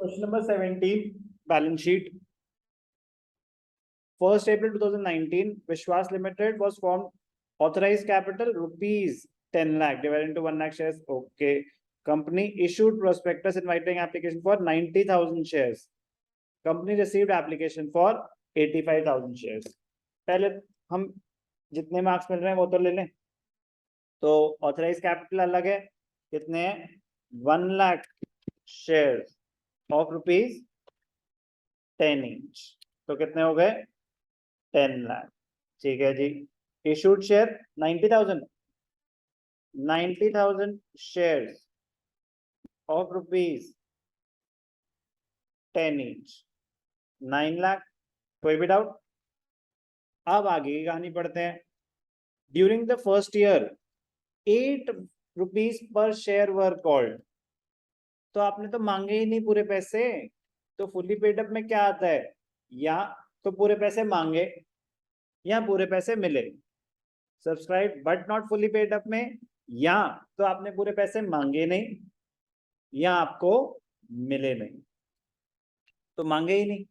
Question number 17, balance sheet. 1st April 2019, Vishwas Limited was formed. Authorized capital rupees 10 lakh divided into 1 lakh shares. Okay. Company issued prospectus inviting application for 90,000 shares. Company received application for 85,000 shares. पहले हम जितने marks मिल रहे हैं वो तो ले लें. तो ऑथराइज कैपिटल अलग है, कितने हैं? 1 lakh shares of rupees 10 each, तो कितने हो गए? 10 लाख. ठीक है जी. Issued share 90,000 shares of rupees 10 each, 9 lakh. कोई भी डाउट? अब आगे की कहानी पढ़ते हैं. During the first year 8 rupees per share were called. तो आपने तो मांगे ही नहीं पूरे पैसे, तो फुली पेड अप में क्या आता है? या तो पूरे पैसे मांगे या पूरे पैसे मिले. Subscribe but not fully paid up में या तो आपने पूरे पैसे मांगे नहीं या आपको मिले नहीं. तो मांगे ही नहीं.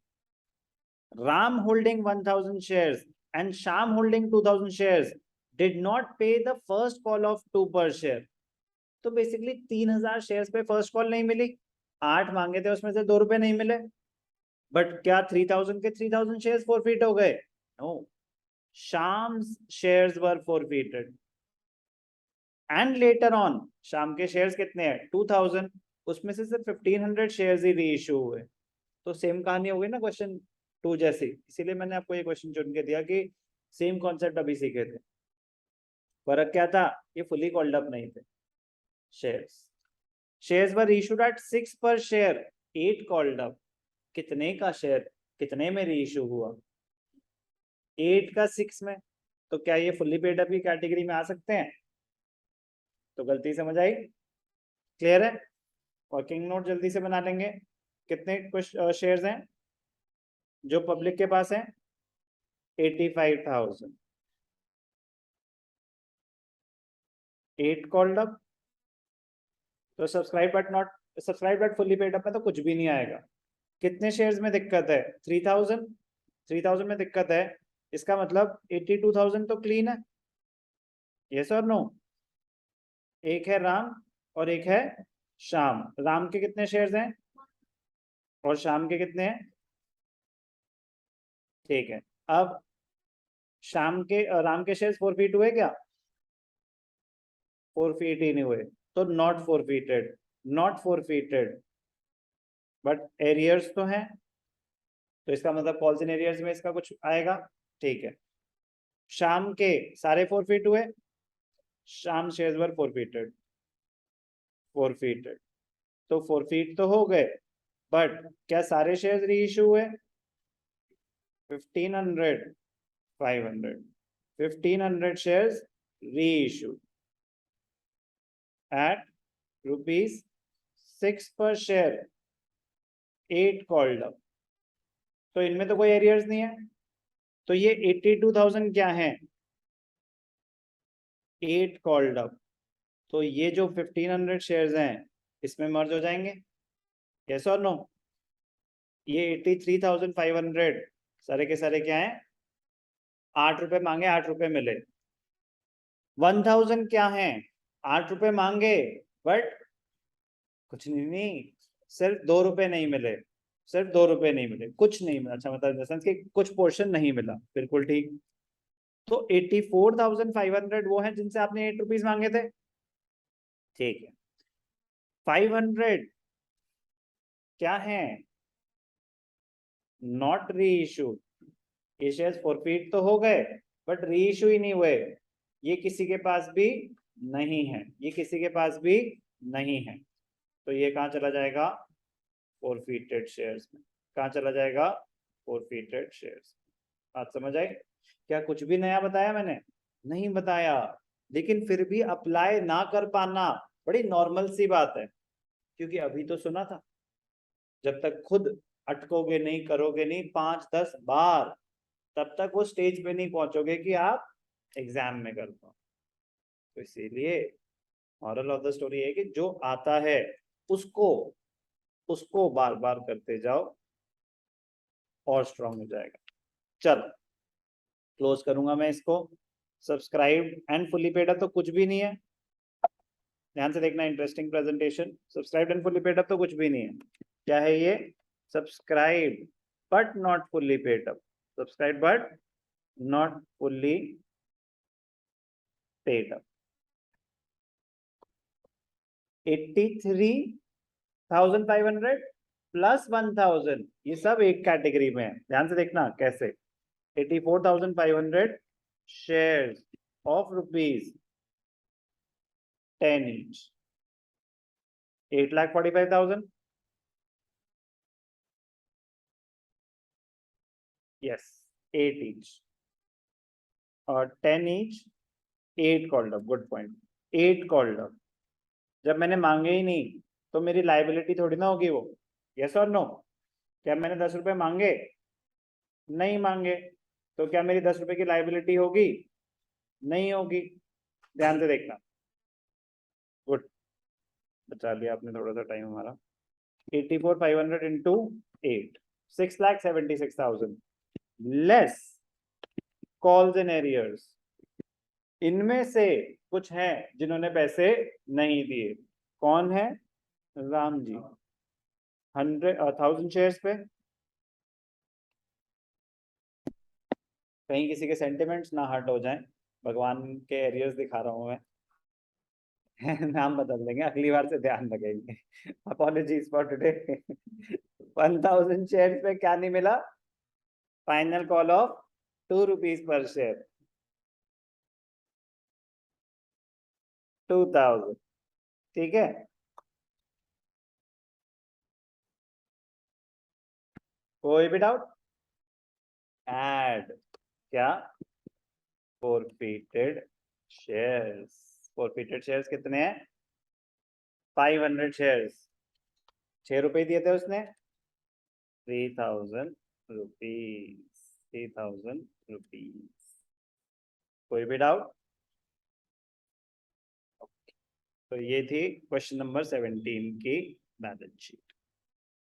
Ram holding 1000 shares and Sham holding 2000 shares did not pay the first call of 2 per share. तो बेसिकली 3000 शेयर्स पे फर्स्ट कॉल नहीं मिली. 8 मांगे थे, उसमें से 2 रुपए नहीं मिले. बट क्या 3000 के 3000 शेयर्स फॉरफिट हो गए? No. Sham's shares were forfeited. And later on Sham के शेयर्स कितने हैं? 2000. उसमें से सिर्फ 1500 शेयर्स ही रीइश्यू हुए. तो सेम कहानी हो गई ना क्वेश्चन 2 जैसी. इसीलिए मैंने आपको ये क्वेश्चन चुन के दिया कि सेम कॉन्सेप्ट अभी सीखे थे. फर्क क्या था? ये फुली कॉल्ड अप नहीं थे shares. Shares were issued at 6 पर शेयर, 8 कॉल्ड अप. कितने का शेयर कितने में रीइश्यू हुआ? 8 का 6 में. तो क्या ये फुली पेड अप की कैटेगरी में आ सकते हैं? तो गलती समझ आई? क्लियर है? वर्किंग नोट जल्दी से बना लेंगे. कितने शेयर्स हैं जो पब्लिक के पास है? 85,000. 8 कॉल्ड अप. तो subscribe but fully paid up में तो कुछ भी नहीं आएगा. कितने शेयर्स में दिक्कत है? 3000 में दिक्कत है. इसका मतलब 82,000 तो क्लीन है. यस और नो? एक है राम और एक है श्याम. राम के कितने शेयर्स हैं और श्याम के कितने हैं? ठीक है. अब राम के शेयर्स फॉरफिट हुए क्या? फॉरफिट ही नहीं हुए. तो नॉट फॉरफिटेड बट एरियर्स तो हैं. तो इसका मतलब कॉल्स इन एरियर्स में इसका कुछ आएगा. ठीक है. शाम के सारे फॉरफिट हुए. शाम शेयर्स वर फॉरफिटेड. तो फॉरफिट तो हो गए, बट क्या सारे शेयर्स रीइश्यू हुए? 1500 shares reissued at rupees 6 per share, 8 called up. तो इनमें तो कोई एरियर्स नहीं है. तो ये 82,000 क्या है? 8 कॉल्ड अप. तो ये जो 1500 शेयर्स हैं इसमें मर्ज हो जाएंगे. यस और नो? ये 83,500 सारे के सारे क्या हैं? 8 रुपए मांगे, 8 रुपए मिले. 1000 क्या है? 8 रुपए मांगे बट कुछ नहीं, सिर्फ 2 रुपए नहीं मिले. कुछ नहीं मिला. अच्छा मतलब कि कुछ पोर्शन नहीं मिला. बिल्कुल ठीक. तो 84,500 वो है जिनसे आपने 8 रुपीज मांगे थे. ठीक है. 500 क्या है? नॉट री इशू. ये शेयर्स फॉरफिट तो हो गए बट री इशू ही नहीं हुए. ये किसी के पास भी नहीं है. तो ये कहाँ चला जाएगा? फॉरफिटेड शेयर्स में. कहाँ चला जाएगा? Forfeited shares. बात समझ आई? क्या कुछ भी नया बताया मैंने? नहीं बताया. लेकिन फिर भी अप्लाई ना कर पाना बड़ी नॉर्मल सी बात है, क्योंकि अभी तो सुना था. जब तक खुद अटकोगे नहीं, करोगे नहीं 5-10 बार, तब तक वो स्टेज पे नहीं पहुंचोगे कि आप एग्जाम में कर पाओ. तो इसीलिए मॉरल ऑफ द स्टोरी है कि जो आता है उसको बार बार करते जाओ और स्ट्रांग हो जाएगा। चलो क्लोज करूंगा मैं इसको। Subscribe and fully paid up तो कुछ भी नहीं है, ध्यान से देखना, interesting presentation. Subscribe and fully paid up तो कुछ भी नहीं है। क्या है ये? Subscribe but not fully paid up, subscribe but not fully paid up. 83,500 plus 1,000, ये सब एक कैटेगरी में है, ध्यान से देखना कैसे। 84,500 shares of ₹10 each, 8,45,000, yes 8 each, और 10 each, 8 called up, good point, 8 called up. जब मैंने मांगे ही नहीं तो मेरी लाइबिलिटी थोड़ी ना होगी वो, यस और नो? क्या मैंने 10 रुपए मांगे? नहीं मांगे, तो क्या मेरी 10 रुपए की लाइबिलिटी होगी? नहीं होगी। ध्यान से देखना, गुड, बचा लिया आपने थोड़ा सा टाइम हमारा। 84,500 into 8, 6,76,000 less calls and arrears. इनमें से कुछ हैं जिन्होंने पैसे नहीं दिए। कौन है? राम जी, 1,000 शेयर्स पे। कहीं किसी के सेंटिमेंट्स ना हर्ट हो जाएं, भगवान के एरियर्स दिखा रहा हूं मैं। नाम बदल देंगे अगली बार से, ध्यान रखेंगे। Apologies for today. 1,000 शेयर्स पे क्या नहीं मिला? फाइनल कॉल ऑफ ₹2 पर शेयर, 2,000, ठीक है। कोई भी डाउट? ऐड क्या? Forfeited shares. फोरफिटेड शेयर्स कितने हैं? 500 शेयर्स, ₹6 दिए थे उसने, 3,000 रुपीज, 3,000 रुपीज। कोई भी डाउट? तो ये थी क्वेश्चन नंबर 17 की बैलेंस शीट।